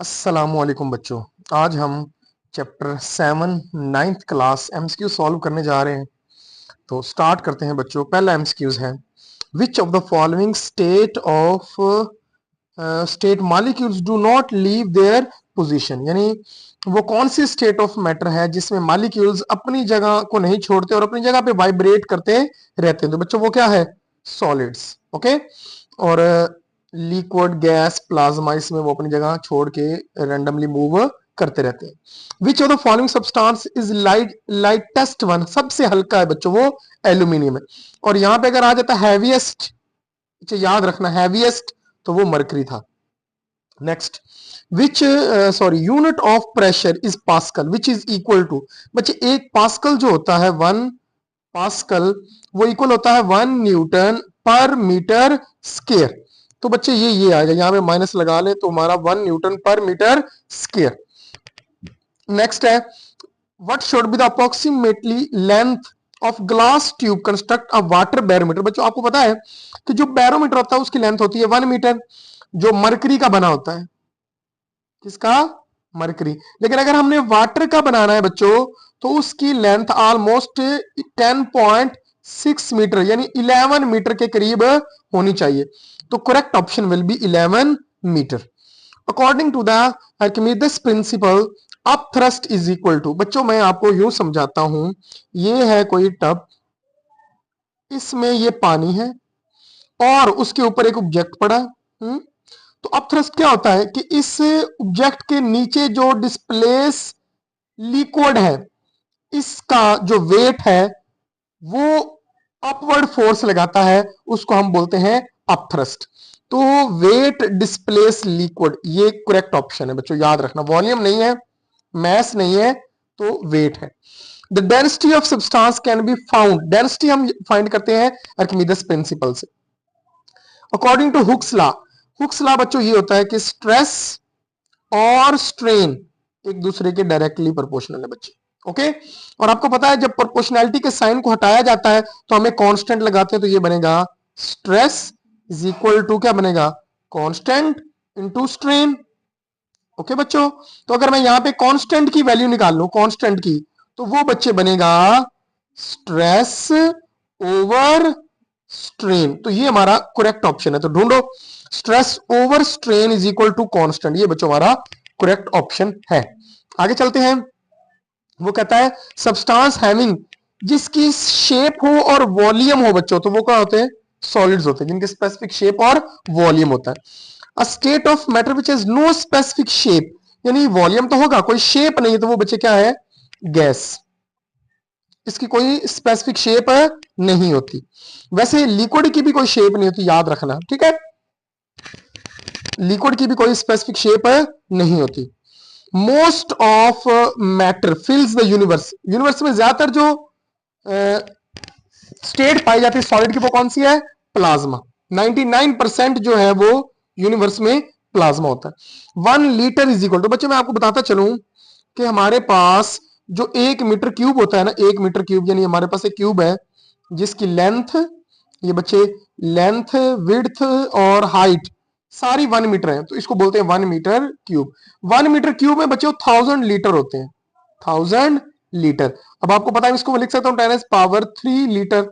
अस्सलामुअलैकुम बच्चों। आज हम chapter 7 ninth class MCQ solve करने जा रहे हैं। तो स्टार्ट करते हैं बच्चों। पहला एमसीक्यूज है, विच of the following state molecules do not leave their position, यानी वो कौन सी स्टेट ऑफ मैटर है जिसमें मॉलिक्यूल्स अपनी जगह को नहीं छोड़ते और अपनी जगह पे वाइब्रेट करते रहते हैं। तो बच्चों वो क्या है? सॉलिड्स। ओके। और लिक्विड, गैस, प्लाज्मा, इसमें वो अपनी जगह छोड़ के रैंडमली मूव करते रहते हैं। विच of the following substance is lightest one, सबसे हल्का है बच्चों वो एल्यूमिनियम है। और यहां पे अगर आ जाता हैवीएस्ट, याद रखना हैवीएस्ट, तो वो मरकरी था। Next, which unit of pressure is pascal which is equal to, बच्चे एक पास्कल जो होता है 1 पास्कल, वो इक्वल होता है 1 न्यूटन पर मीटर स्क्वायर। तो बच्चे ये आएगा, यहां पे माइनस लगा ले तो हमारा 1 Newton per metre square. Next है, what should be the approximately length of glass tube construct a water barometer. बच्चों आपको पता है कि जो बैरोमीटर होता है उसकी लेंथ होती है 1 मीटर, जो मरकरी का बना होता है। किसका? मरकरी। लेकिन अगर हमने वाटर का बनाना है बच्चों तो उसकी लेंथ ऑलमोस्ट 10.6 मीटर यानी 11 मीटर के करीब होनी चाहिए। तो correct option will be 11 metre. According to the Archimedes principle, up thrust is equal to, बच्चों मैं आपको यूं समझाता हूं, ये है कोई टब, इसमें ये पानी है और उसके ऊपर एक ऑब्जेक्ट पड़ा। तो अप थ्रस्ट क्या होता है कि इस ऑब्जेक्ट के नीचे जो डिस्प्लेस लिक्विड है, इसका जो वेट है वो अपवर्ड फोर्स लगाता है, उसको हम बोलते हैं अप थ्रस्ट। तो वेट डिस्प्लेस लिक्विड, ये करेक्ट ऑप्शन है बच्चों, याद रखना। वॉल्यूम नहीं है, मैस नहीं है, तो वेट है। The density of substance can be found, density हम फाइंड करते हैं आर्किमिडीज प्रिंसिपल से। According to Hooke's law, Hooke's law बच्चों ये होता है कि स्ट्रेस और स्ट्रेन एक दूसरे के डायरेक्टली प्रोपोर्शनल है बच्चे। ओके। और आपको पता है जब प्रोपोर्शनैलिटी के साइन को हटाया जाता है तो हमें कांस्टेंट लगाते हैं, तो ये बनेगा स्ट्रेस इज इक्वल टू, क्या बनेगा? Constant into strain. ओके बच्चों। तो अगर मैं यहां पे कांस्टेंट की वैल्यू निकाल लूं, कांस्टेंट की, तो वो बच्चे बनेगा स्ट्रेस ओवर स्ट्रेन। तो ये हमारा करेक्ट ऑप्शन है। तो ढूंढो, stress over strain is equal to constant, ये बच्चों हमारा करेक्ट ऑप्शन है। आगे चलते हैं। वो कहता है सब्सटेंस हैविंग, जिसकी शेप हो और वॉल्यूम हो बच्चों, तो वो क्या होते हैं? सॉलिड्स होते हैं, जिनके स्पेसिफिक शेप और वॉल्यूम होता है। A state of matter which has no specific shape, यानी वॉल्यूम तो होगा, कोई शेप नहीं, तो वो बच्चे क्या है? गैस। इसकी कोई स्पेसिफिक शेप नहीं होती। वैसे लिक्विड की भी कोई शेप नहीं होती, याद रखना, ठीक है? लिक्विड की भी कोई स्पेसिफिक शेप नहीं होती। Most of matter फिल्स the universe, universe में ज्यादातर जो स्टेट पाई जाती है सॉलिड की, वो कौन सी है? प्लाज्मा। 99% जो है वो यूनिवर्स में प्लाज्मा होता है। 1 लीटर इज इक्वल टू, बच्चे मैं आपको बताता चलूं कि हमारे पास जो 1 मीटर क्यूब होता है ना, 1 मीटर क्यूब यानी हमारे पास एक क्यूब है जिसकी लेंथ, ये बच्चे लेंथ, विड्थ और हाइट सारी 1 मीटर है, तो इसको बोलते हैं 1 मीटर क्यूब। 1 मीटर क्यूब में बच्चे 1000 लीटर होते हैं, 1000 लीटर। अब आपको पता है इसको मैं लिख सकता हूं 10⁻³ लीटर।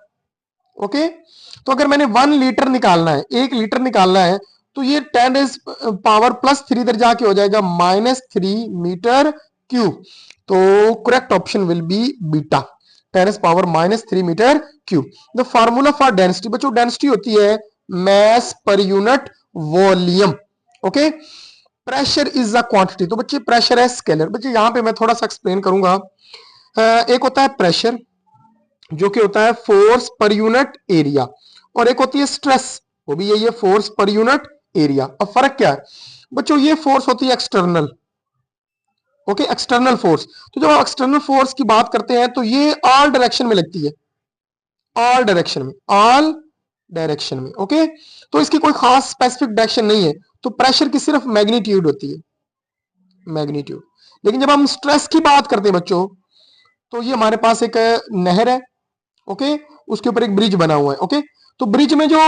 ओके। तो अगर मैंने 1 लीटर निकालना है, 1 लीटर निकालना है, तो ये 10⁻+3 इधर जाके हो जाएगा -3 मीटर क्यूब। तो correct option will be beta, 10⁻⁻³ the formula for density, बच्चों डेंसिटी होती है मैस पर unit volume. Okay. Pressure is a quantity, तो बच्चे प्रेशर है स्केलर। बच्चे यहां पे मैं थोड़ा सा एक्सप्लेन करूंगा। एक होता है प्रेशर जो कि होता है फोर्स पर यूनिट एरिया, और एक होती है स्ट्रेस, वो भी यही है, फोर्स पर यूनिट एरिया। अब फर्क क्या है बच्चों? ये फोर्स होती है एक्सटर्नल। Okay, external force. तो जब आप एक्सटर्नल फोर्स की बात करते हैं तो ये ऑल डायरेक्शन में लगती है, ऑल डायरेक्शन में, ऑल डायरेक्शन में। ओके। तो इसकी कोई खास स्पेसिफिक डायरेक्शन नहीं है, तो प्रेशर की सिर्फ मैग्नीट्यूड होती है, मैग्नीट्यूड। लेकिन जब हम स्ट्रेस की बात करते हैं बच्चों, तो ये हमारे पास एक नहर है, ओके, उसके ऊपर एक ब्रिज बना हुआ है। ओके। तो ब्रिज में जो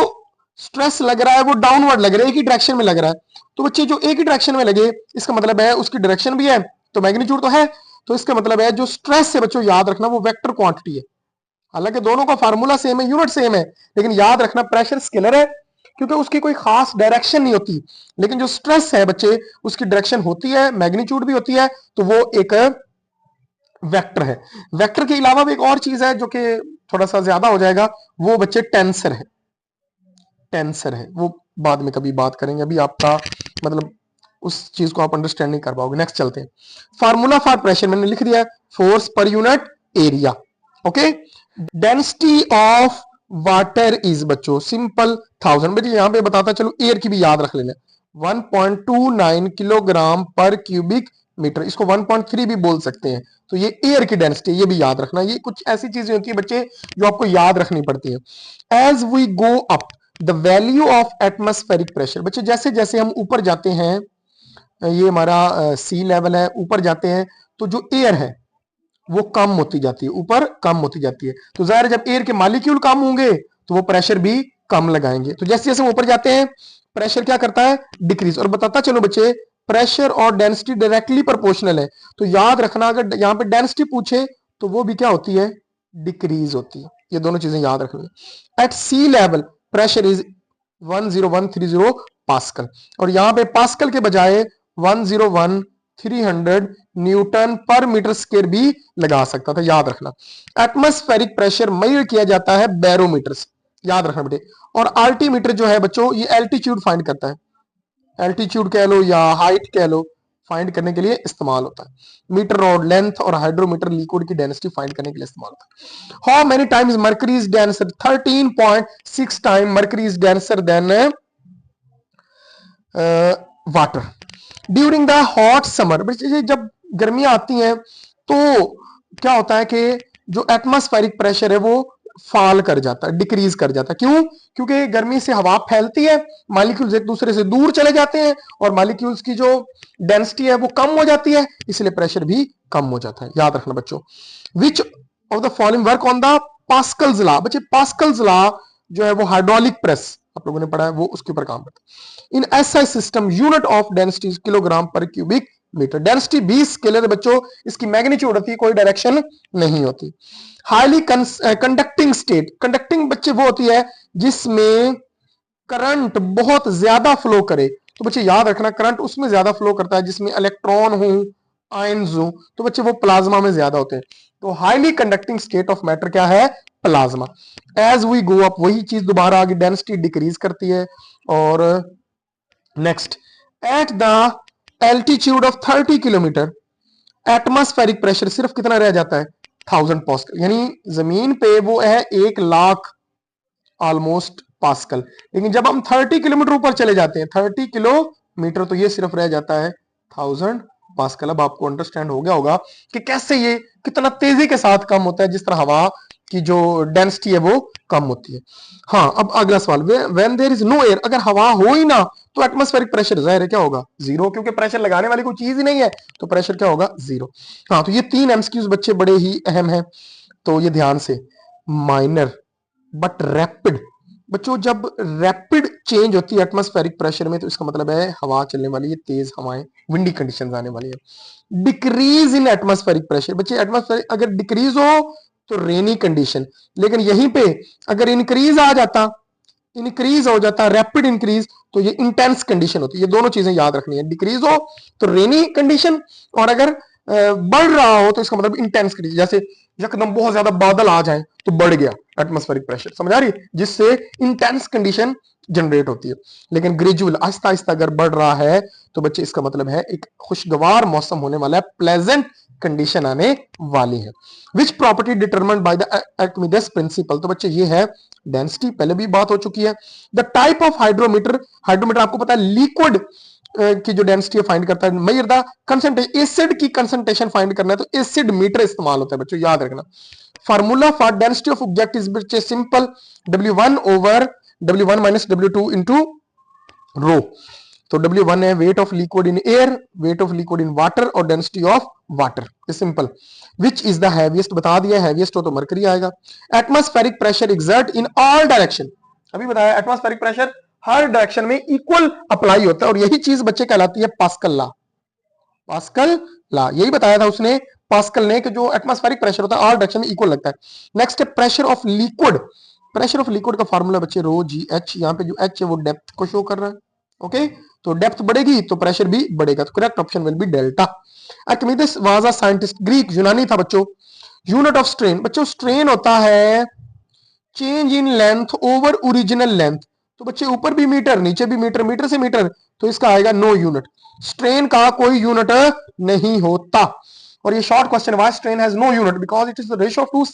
स्ट्रेस लग रहा है वो डाउनवर्ड लग रहा है, एक ही डायरेक्शन में लग रहा है। तो बच्चे जो एक ही डायरेक्शन में लगे इसका मतलब है उसकी डायरेक्शन भी है तो मैग्नीट्यूड तो है, तो इसका मतलब है जो स्ट्रेस है बच्चों याद रखना वो वेक्टर क्वांटिटी है। हालांकि दोनों का फार्मूला सेम है, यूनिट सेम है, लेकिन याद रखना प्रेशर स्केलर है क्योंकि उसकी कोई खास डायरेक्शन नहीं होती, लेकिन जो स्ट्रेस है बच्चे उसकी डायरेक्शन होती है, मैग्नीट्यूड भी होती है, तो वो एक वेक्टर है। वेक्टर के अलावा भी एक और चीज है जो कि थोड़ा सा ज्यादा हो जाएगा, वो बच्चे टेंसर है। टेंसर है वो बाद में कभी बात करेंगे, अभी आपका मतलब उस चीज को आप अंडरस्टैंड नहीं कर पाओगे। नेक्स्ट चलते हैं, फार्मूला फॉर प्रेशर मैंने लिख दिया, force per unit area. Okay, density of water is बच्चों सिंपल 1000। बच्चे यहां पे बताता चलो एयर की भी याद रख लेना, 1.29 किलोग्राम पर क्यूबिक मीटर, इसको 1.3 भी बोल सकते हैं। तो ये एयर की डेंसिटी, ये भी याद रखना। ये कुछ ऐसी चीजें होती है बच्चे जो आपको याद रखनी पड़ती है। As we go up the value of atmospheric pressure, बच्चे जैसे जैसे हम ऊपर जाते हैं, ये हमारा सी लेवल है, ऊपर जाते हैं तो जो एयर है वो कम होती जाती है, ऊपर कम होती जाती है। तो जाहिर है जब एयर के मॉलिक्यूल कम होंगे तो वो प्रेशर भी कम लगाएंगे। तो जैसे जैसे हम ऊपर जाते हैं प्रेशर क्या करता है, डिक्रीज। और बताता चलो बच्चे प्रेशर और डेंसिटी डायरेक्टली प्रोपोर्शनल है, तो याद रखना अगर यहाँ पे डेंसिटी पूछे तो वो भी क्या होती है, डिक्रीज होती है। ये दोनों चीजें याद रखनी। At sea level pressure is 10130 pascal, और यहाँ पे पास्कल के बजाय 101,300 न्यूटन पर मीटर स्क्वायर भी लगा सकता था, याद रखना। एटमॉस्फेरिक प्रेशर मेजर किया जाता है बैरोमीटर से, याद रखना बेटे। और अल्टीमीटर जो है बच्चों ये एल्टीट्यूड फाइंड करता है, एल्टीट्यूड कह लो या हाइट कह लो, फाइंड करने के लिए इस्तेमाल होता है। मीटर रॉड लेंथ और हाइड्रोमीटर लिक्विड की डेंसिटी फाइंड करने के लिए इस्तेमाल होता है। How many times mercury is denser, 13.6 time mercury is denser then water during the hot summer. जब गर्मियां आती हैं तो क्या होता है कि जो एटमॉस्फेरिक प्रेशर है वो फॉल कर जाता है, डिक्रीज कर जाता है। क्यों? क्योंकि गर्मी से हवा फैलती है, मॉलिक्यूल्स एक दूसरे से दूर चले जाते हैं और मॉलिक्यूल्स की जो डेंसिटी है वो कम हो जाती है, इसलिए प्रेशर भी कम हो जाता है, याद रखना बच्चों। Which of the following work on the Pascal's law, बच्चे पास्कल्स लॉ जो है वो हाइड्रोलिक प्रेस आप लोगों ने पढ़ा है, वो उसके ऊपर काम करता है। In SI system unit of density kilogram पर क्यूबिक मीटर, डेंसिटी 20 स्केलर बच्चों, इसकी मैग्नीट्यूड होती है, कोई डायरेक्शन नहीं होती। हाईली कंडक्टिंग स्टेट, कंडक्टिंग बच्चे वो होती है जिसमें करंट बहुत ज्यादा फ्लो करे। तो बच्चे याद रखना करंट उसमें ज्यादा फ्लो करता है जिसमें इलेक्ट्रॉन हो, आयंस हो, तो बच्चे वो प्लाज्मा में ज्यादा होते हैं। तो highly conducting state of matter क्या है, plasma. As we go up वही चीज दोबारा आगे डेंसिटी डिक्रीज करती है। और next, at the altitude of 30 kilometre atmospheric pressure सिर्फ कितना रह जाता है, 1000 पास्कल, यानी जमीन पे वो है 1,00,000 ऑलमोस्ट पास्कल। लेकिन जब हम 30 किलोमीटर ऊपर चले जाते हैं, 30 किलोमीटर, तो ये सिर्फ रह जाता है 1000 पास्कल। अब आपको अंडरस्टैंड हो गया होगा कि कैसे ये कितना तेजी के साथ कम होता है, जिस तरह हवा की जो डेंसिटी है वो कम होती है। हाँ, अब अगला सवाल, when there is no air, अगर हवा हो ही ना तो एटमॉस्फेरिक प्रेशर जाहिर है क्या होगा, जीरो, क्योंकि प्रेशर लगाने वाली कोई चीज ही नहीं है, तो प्रेशर क्या होगा, जीरो। हाँ, तो ये 3 एमसीक्यूज बच्चे बड़े ही अहम है, तो ये ध्यान से। माइनर बट रैपिड, बच्चों जब रैपिड चेंज होती है एटमॉस्फेरिक प्रेशर में तो इसका मतलब है हवा चलने वाली है, तेज हवाएं, विंडी कंडीशंस आने वाली है। डिक्रीज इन एटमॉस्फेरिक प्रेशर, बच्चे एटमॉस्फेरिक अगर डिक्रीज हो तो रेनी कंडीशन, लेकिन यहीं पे अगर इंक्रीज आ जाता, इंक्रीज हो जाता रैपिड इंक्रीज, तो ये इंटेंस कंडीशन होती है। ये दोनों चीजें याद रखनी है, डिक्रीज हो तो रेनी कंडीशन, और अगर बढ़ रहा हो तो इसका मतलब इंटेंस कंडीशन। जैसे यकदम बहुत ज्यादा बादल आ जाए तो बढ़ गया एटमॉस्फेरिक प्रेशर, समझ आ रही है, जिससे इंटेंस कंडीशन जनरेट होती है। लेकिन ग्रेजुअल आहिस्ता आहिस्ता अगर बढ़ रहा है तो बच्चे इसका मतलब है एक खुशगवार मौसम होने वाला है, प्लेजेंट कंडीशन आने वाली है। Which property determined by the Archimedes principal, तो बच्चे ये है डेंसिटी, पहले भी बात हो चुकी है। The type of hydrometer, hydrometer आपको पता है लिक्विड की जो डेंसिटी फाइंड करता है। मेजर द कंसंट्रेशन, एसिड की कंसंट्रेशन फाइंड करना है तो एसिड मीटर इस्तेमाल होता है बच्चों, याद रखना। Formula for density of object is बच्चे simple, W1 over W1 minus W2 into rho. तो W1 है weight of liquid in air, weight of liquid in water और डेंसिटी ऑफ वाटर, ये simple. Which is the heaviest, बता दिया heaviest हो तो mercury आएगा। Atmospheric pressure exert in all direction, अभी बताया एटमॉस्फेरिक प्रेशर हर डायरेक्शन में इक्वल अप्लाई होता है और यही चीज बच्चे कहलाती है पास्कल लॉ। पास्कल लॉ यही बताया था उसने, पास्कल ने, कि जो एटमॉस्फेरिक प्रेशर होता है ऑल डायरेक्शन में इक्वल लगता है। नेक्स्ट है pressure of liquid. Pressure of liquid का फार्मूला बच्चे रो जी एच, यहाँ पे जो एच है वो डेप्थ को शो कर रहा है। ओके, तो डेप्थ बढ़ेगी तो प्रेशर भी बढ़ेगा, तो correct option will B delta. Archimedes was a scientist, Greek यूनानी था बच्चों। यूनिट ऑफ स्ट्रेन, बच्चों स्ट्रेन होता है change in length over original length, तो बच्चे ऊपर भी मीटर नीचे भी मीटर, मीटर से मीटर, तो इसका आएगा नो यूनिट। स्ट्रेन का कोई यूनिट नहीं होता। और ये short question, why strain has no unit, because it is the ratio of two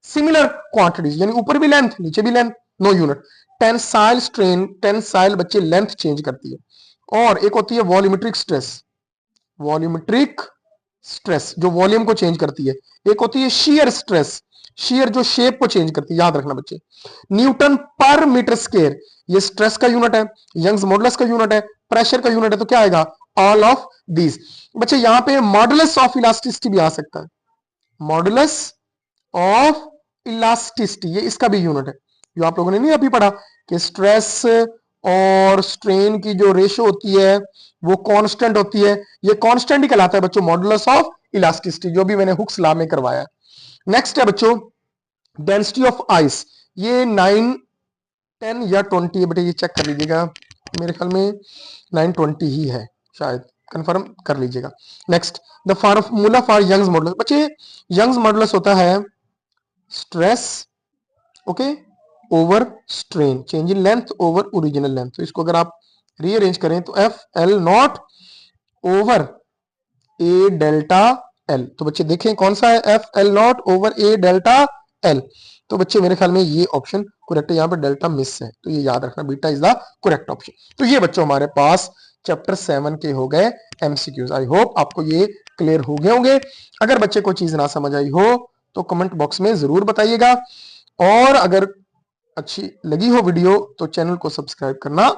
similar quantities, यानी ऊपर भी लेंथ नीचे भी length, no unit. Tensile strain, tensile बच्चे लेंथ चेंज करती है। और एक होती है वॉल्यूमेट्रिक स्ट्रेस, वॉल्यूमेट्रिक स्ट्रेस जो वॉल्यूम को चेंज करती है। एक होती है शियर स्ट्रेस, शियर जो शेप को चेंज करती है, याद रखना बच्चे। न्यूटन पर मीटर स्क्वायर ये स्ट्रेस का यूनिट है, यंग्स मॉडुलस का यूनिट है, प्रेशर का यूनिट है, तो क्या आएगा ऑल ऑफ दीज। बच्चे यहां पे मॉडुलस ऑफ इलास्टिसिटी भी आ सकता है, मॉडुलस ऑफ इलास्टिसिटी ये इसका भी यूनिट है, जो आप लोगों ने नहीं अभी पढ़ा कि स्ट्रेस और स्ट्रेन की जो रेशियो होती है वो कांस्टेंट होती है, ये कांस्टेंट ही कहलाता है बच्चों मॉडुलस ऑफ इलास्टिसिटी, जो भी मैंने हुक्स लॉ में करवाया है। नेक्स्ट है बच्चों डेंसिटी ऑफ आइस, ये 9, 10 या 20 है बेटे, ये चेक कर लीजिएगा, मेरे ख्याल में 920 ही है शायद, कंफर्म कर लीजिएगा। Next the formula for Young's modulus, बच्चे यंग्स मॉडुलस होता है stress okay over strain, change in length over original length, तो इसको अगर आप रीअरेंज करें तो F L not over A delta L, तो बच्चे देखें कौन सा है, F L not over A delta L, तो बच्चे मेरे ख्याल में ये ऑप्शन करेक्ट है, यहाँ पे डेल्टा मिस है, तो ये याद रखना beta is the correct option. तो ये बच्चों हमारे पास चैप्टर 7 के हो गए एमसीक्यूज। आई होप आपको ये क्लियर हो गए होंगे। अगर बच्चे को चीज ना समझ आई हो तो कमेंट बॉक्स में जरूर बताइएगा, और अगर अच्छी लगी हो वीडियो तो चैनल को सब्सक्राइब करना